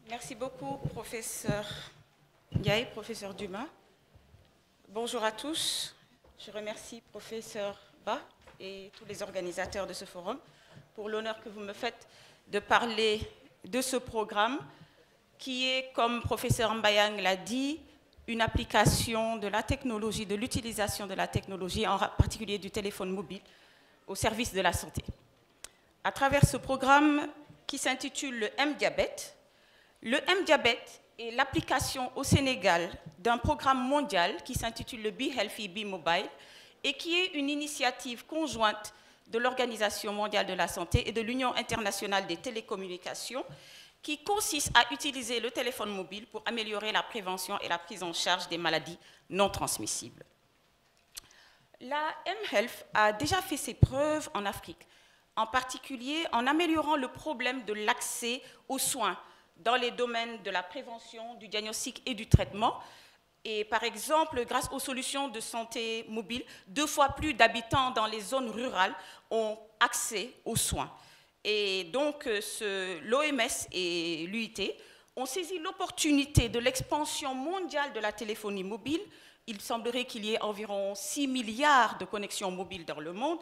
Merci beaucoup, professeur Ndiaye, professeur Dumas. Bonjour à tous. Je remercie professeur Ba et tous les organisateurs de ce forum pour l'honneur que vous me faites de parler de ce programme qui est, comme professeur Mbayang l'a dit, une application de la technologie, de l'utilisation de la technologie, en particulier du téléphone mobile, au service de la santé. À travers ce programme qui s'intitule le M-Diabète, le M-Diabète est l'application au Sénégal d'un programme mondial qui s'intitule le Be Healthy, Be Mobile et qui est une initiative conjointe de l'Organisation mondiale de la santé et de l'Union internationale des télécommunications qui consiste à utiliser le téléphone mobile pour améliorer la prévention et la prise en charge des maladies non transmissibles. La M-Health a déjà fait ses preuves en Afrique, en particulier en améliorant le problème de l'accès aux soins dans les domaines de la prévention, du diagnostic et du traitement. Et par exemple, grâce aux solutions de santé mobile, 2 fois plus d'habitants dans les zones rurales ont accès aux soins. Et donc, l'OMS et l'UIT ont saisi l'opportunité de l'expansion mondiale de la téléphonie mobile. Il semblerait qu'il y ait environ 6 milliards de connexions mobiles dans le monde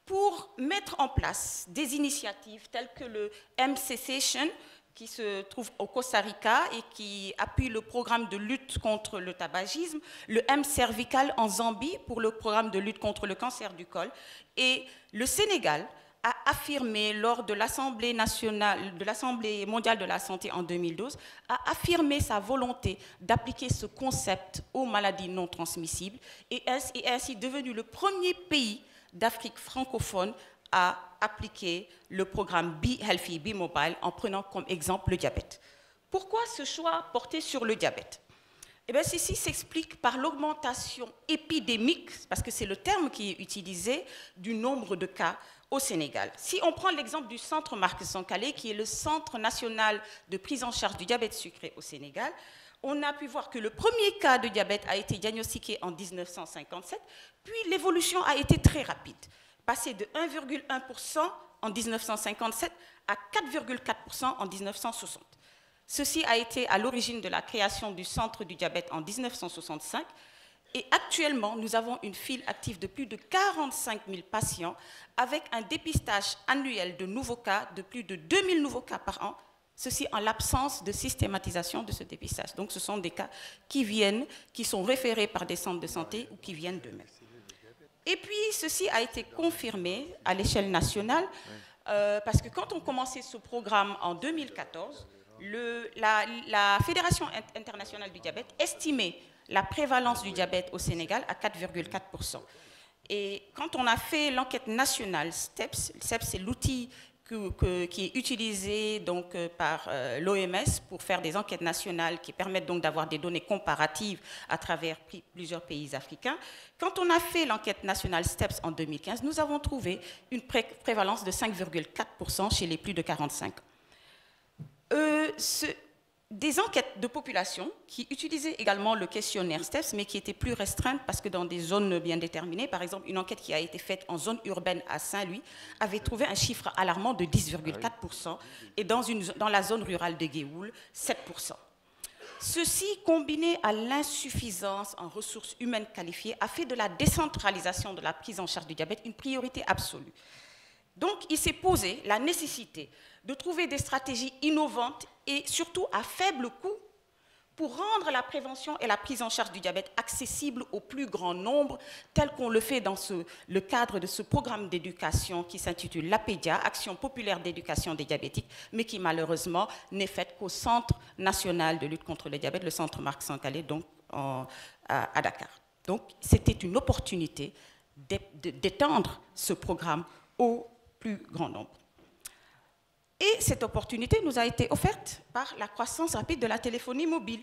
pour mettre en place des initiatives telles que le M-Cessation, qui se trouve au Costa Rica et qui appuie le programme de lutte contre le tabagisme, le M-Cervical en Zambie pour le programme de lutte contre le cancer du col, et le Sénégal a affirmé lors de l'Assemblée mondiale de la santé en 2012, a affirmé sa volonté d'appliquer ce concept aux maladies non transmissibles et est ainsi devenu le premier pays d'Afrique francophone à appliquer le programme Be Healthy, Be Mobile en prenant comme exemple le diabète. Pourquoi ce choix porté sur le diabète? Eh bien, ceci s'explique par l'augmentation épidémique, parce que c'est le terme qui est utilisé, du nombre de cas au Sénégal. Si on prend l'exemple du centre Marc Sankalé, qui est le Centre national de prise en charge du diabète sucré au Sénégal, on a pu voir que le premier cas de diabète a été diagnostiqué en 1957, puis l'évolution a été très rapide, passé de 1,1% en 1957 à 4,4% en 1960. Ceci a été à l'origine de la création du Centre du diabète en 1965 et actuellement, nous avons une file active de plus de 45 000 patients avec un dépistage annuel de nouveaux cas, de plus de 2000 nouveaux cas par an, ceci en l'absence de systématisation de ce dépistage. Donc ce sont des cas qui sont référés par des centres de santé ou qui viennent d'eux-mêmes. Et puis, ceci a été confirmé à l'échelle nationale, parce que quand on commençait ce programme en 2014, la Fédération internationale du diabète estimait la prévalence du diabète au Sénégal à 4,4%. Et quand on a fait l'enquête nationale STEPS, STEPS c'est l'outil qui est utilisé donc, par l'OMS pour faire des enquêtes nationales qui permettent donc d'avoir des données comparatives à travers plusieurs pays africains. Quand on a fait l'enquête nationale STEPS en 2015, nous avons trouvé une prévalence de 5,4% chez les plus de 45 ans. Des enquêtes de population qui utilisaient également le questionnaire STEPS, mais qui étaient plus restreintes parce que dans des zones bien déterminées, par exemple, une enquête qui a été faite en zone urbaine à Saint-Louis avait trouvé un chiffre alarmant de 10,4% et dans la zone rurale de Guéoul, 7%. Ceci, combiné à l'insuffisance en ressources humaines qualifiées, a fait de la décentralisation de la prise en charge du diabète une priorité absolue. Donc, il s'est posé la nécessité de trouver des stratégies innovantes et surtout à faible coût pour rendre la prévention et la prise en charge du diabète accessibles au plus grand nombre, tel qu'on le fait dans le cadre de ce programme d'éducation qui s'intitule l'APEDIA, Action populaire d'éducation des diabétiques, mais qui malheureusement n'est faite qu'au Centre national de lutte contre le diabète, le Centre Marc Sankalé, donc à Dakar. Donc, c'était une opportunité d'étendre ce programme au plus grand nombre. Et cette opportunité nous a été offerte par la croissance rapide de la téléphonie mobile.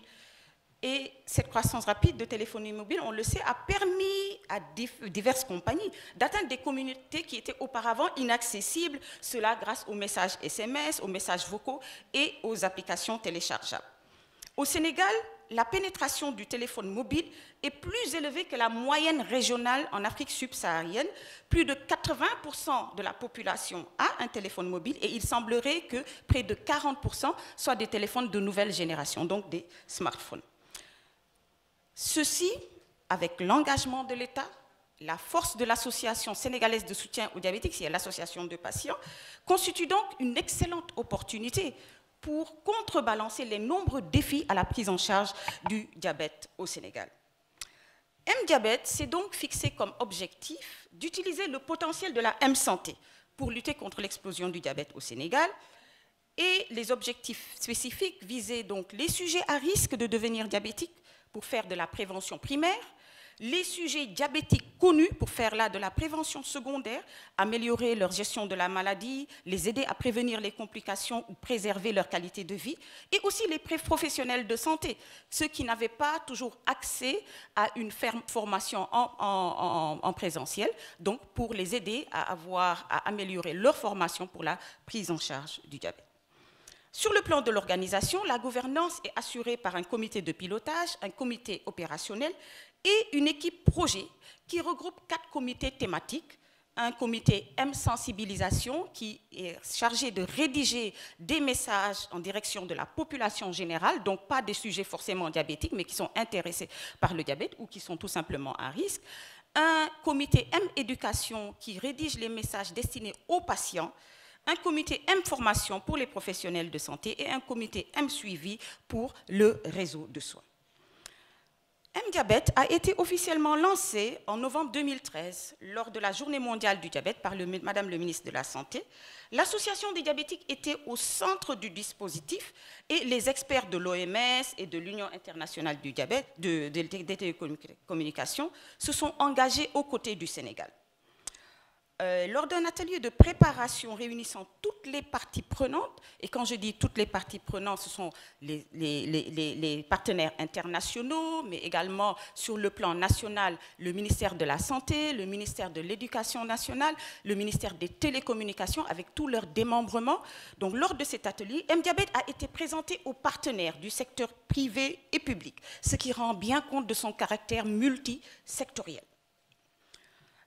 Et cette croissance rapide de téléphonie mobile, on le sait, a permis à diverses compagnies d'atteindre des communautés qui étaient auparavant inaccessibles, cela grâce aux messages SMS, aux messages vocaux et aux applications téléchargeables. Au Sénégal, la pénétration du téléphone mobile est plus élevée que la moyenne régionale en Afrique subsaharienne. Plus de 80% de la population a un téléphone mobile et il semblerait que près de 40% soient des téléphones de nouvelle génération, donc des smartphones. Ceci, avec l'engagement de l'État, la force de l'Association sénégalaise de soutien aux diabétiques, c'est l'association de patients, constitue donc une excellente opportunité pour contrebalancer les nombreux défis à la prise en charge du diabète au Sénégal. M-Diabète s'est donc fixé comme objectif d'utiliser le potentiel de la M-Santé pour lutter contre l'explosion du diabète au Sénégal. Et les objectifs spécifiques visaient donc les sujets à risque de devenir diabétiques pour faire de la prévention primaire, les sujets diabétiques connus pour faire là de la prévention secondaire, améliorer leur gestion de la maladie, les aider à prévenir les complications ou préserver leur qualité de vie, et aussi les professionnels de santé, ceux qui n'avaient pas toujours accès à une formation en présentiel, donc pour les aider à améliorer leur formation pour la prise en charge du diabète. Sur le plan de l'organisation, la gouvernance est assurée par un comité de pilotage, un comité opérationnel et une équipe projet qui regroupe 4 comités thématiques. Un comité M-sensibilisation qui est chargé de rédiger des messages en direction de la population générale, donc pas des sujets forcément diabétiques, mais qui sont intéressés par le diabète ou qui sont tout simplement à risque. Un comité M-éducation qui rédige les messages destinés aux patients. Un comité M-formation pour les professionnels de santé et un comité M-suivi pour le réseau de soins. M-Diabète a été officiellement lancé en novembre 2013 lors de la Journée mondiale du diabète par Madame le ministre de la Santé. L'association des diabétiques était au centre du dispositif et les experts de l'OMS et de l'Union internationale du diabète, des télécommunications, se sont engagés aux côtés du Sénégal. Lors d'un atelier de préparation réunissant toutes les parties prenantes, et quand je dis toutes les parties prenantes, ce sont les partenaires internationaux, mais également sur le plan national, le ministère de la Santé, le ministère de l'Éducation nationale, le ministère des Télécommunications, avec tout leur démembrement. Donc, lors de cet atelier, M-Diabète a été présenté aux partenaires du secteur privé et public, ce qui rend bien compte de son caractère multisectoriel.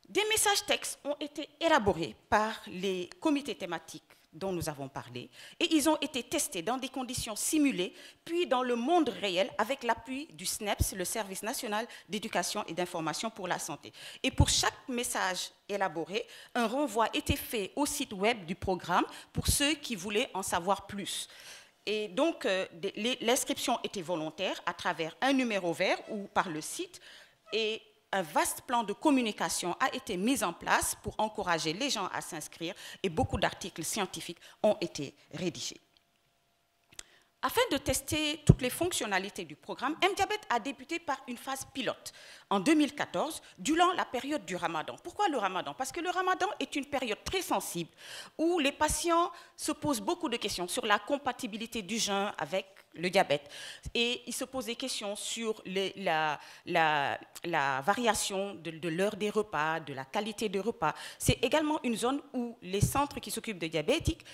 Des messages textes ont été élaborés par les comités thématiques dont nous avons parlé et ils ont été testés dans des conditions simulées, puis dans le monde réel avec l'appui du SNEPS, le Service national d'éducation et d'information pour la santé. Et pour chaque message élaboré, un renvoi était fait au site web du programme pour ceux qui voulaient en savoir plus. Et donc, l'inscription était volontaire à travers un numéro vert ou par le site et un vaste plan de communication a été mis en place pour encourager les gens à s'inscrire et beaucoup d'articles scientifiques ont été rédigés. Afin de tester toutes les fonctionnalités du programme, M-Diabète a débuté par une phase pilote en 2014, durant la période du Ramadan. Pourquoi le Ramadan? Parce que le Ramadan est une période très sensible où les patients se posent beaucoup de questions sur la compatibilité du jeûne avec le diabète. Et ils se posent des questions sur la variation de l'heure des repas, de la qualité des repas. C'est également une zone où les centres qui s'occupent de diabétiques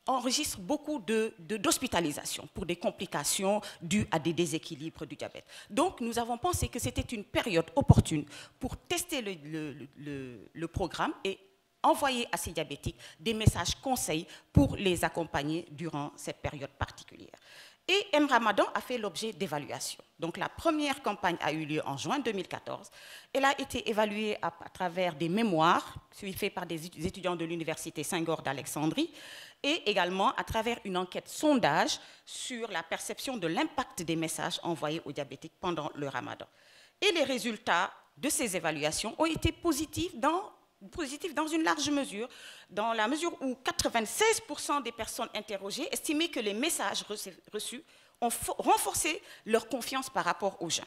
enregistre beaucoup d'hospitalisations pour des complications dues à des déséquilibres du diabète. Donc, nous avons pensé que c'était une période opportune pour tester le programme et envoyer à ces diabétiques des messages conseils pour les accompagner durant cette période particulière. Et M-Ramadan a fait l'objet d'évaluation. Donc, la première campagne a eu lieu en juin 2014. Elle a été évaluée à travers des mémoires faits par des étudiants de l'Université Senghor d'Alexandrie et également à travers une enquête sondage sur la perception de l'impact des messages envoyés aux diabétiques pendant le Ramadan. Et les résultats de ces évaluations ont été positifs dans une large mesure, dans la mesure où 96% des personnes interrogées estimaient que les messages reçus ont renforcé leur confiance par rapport aux gens.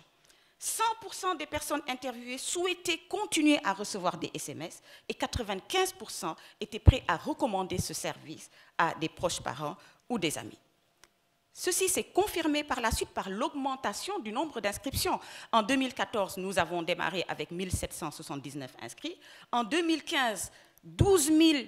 100% des personnes interviewées souhaitaient continuer à recevoir des SMS et 95% étaient prêts à recommander ce service à des proches parents ou des amis. Ceci s'est confirmé par la suite par l'augmentation du nombre d'inscriptions. En 2014, nous avons démarré avec 1779 inscrits. En 2015, 12 000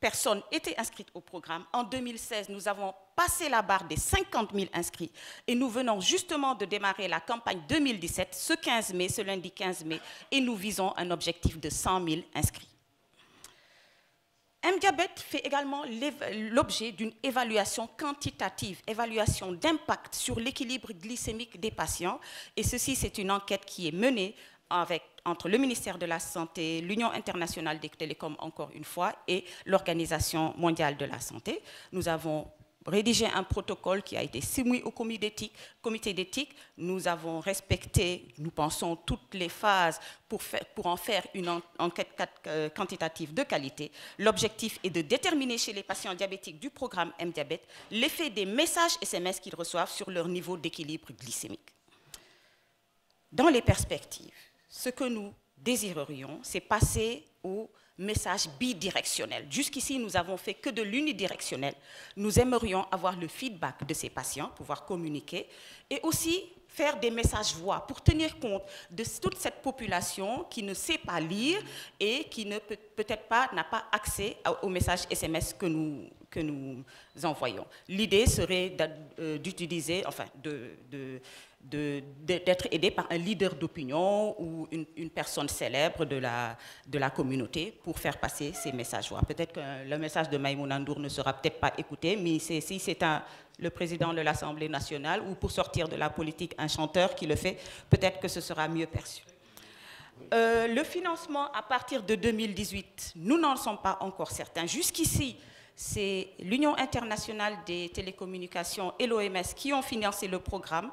personnes étaient inscrites au programme. En 2016, nous avons passé la barre des 50 000 inscrits et nous venons justement de démarrer la campagne 2017, ce 15 mai, ce lundi 15 mai, et nous visons un objectif de 100 000 inscrits. mDiabète fait également l'objet d'une évaluation quantitative, évaluation d'impact sur l'équilibre glycémique des patients. Et ceci, c'est une enquête qui est menée entre le ministère de la Santé, l'Union internationale des télécoms, encore une fois, et l'Organisation mondiale de la santé. Nous avons rédigé un protocole qui a été soumis au comité d'éthique. Nous avons respecté, nous pensons, toutes les phases pour en faire une enquête quantitative de qualité. L'objectif est de déterminer chez les patients diabétiques du programme mDiabète l'effet des messages SMS qu'ils reçoivent sur leur niveau d'équilibre glycémique. Dans les perspectives, ce que nous désirerions, c'est passer au message bidirectionnel. Jusqu'ici, nous n'avons fait que de l'unidirectionnel. Nous aimerions avoir le feedback de ces patients, pouvoir communiquer, et aussi faire des messages voix pour tenir compte de toute cette population qui ne sait pas lire et qui peut-être pas n'a pas accès aux messages SMS que nous envoyons. L'idée serait d'utiliser, enfin, d'être aidé par un leader d'opinion ou une personne célèbre de la communauté pour faire passer ces messages voix. Peut-être que le message de Maïmouna Ndour ne sera peut-être pas écouté, mais si c'est le président de l'Assemblée nationale ou pour sortir de la politique un chanteur qui le fait, peut-être que ce sera mieux perçu. Le financement à partir de 2018, nous n'en sommes pas encore certains. Jusqu'ici, c'est l'Union internationale des télécommunications et l'OMS qui ont financé le programme.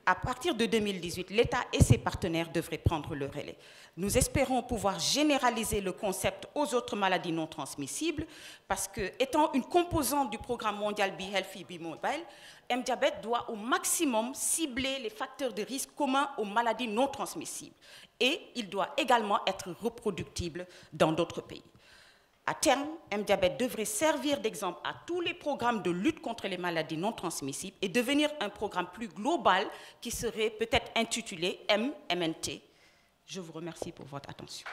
À partir de 2018, l'État et ses partenaires devraient prendre le relais. Nous espérons pouvoir généraliser le concept aux autres maladies non transmissibles parce que, étant une composante du programme mondial Be Healthy, Be Mobile, mDiabète doit au maximum cibler les facteurs de risque communs aux maladies non transmissibles. Et il doit également être reproductible dans d'autres pays. À terme, mDiabète devrait servir d'exemple à tous les programmes de lutte contre les maladies non transmissibles et devenir un programme plus global qui serait peut-être intitulé MMNT. Je vous remercie pour votre attention.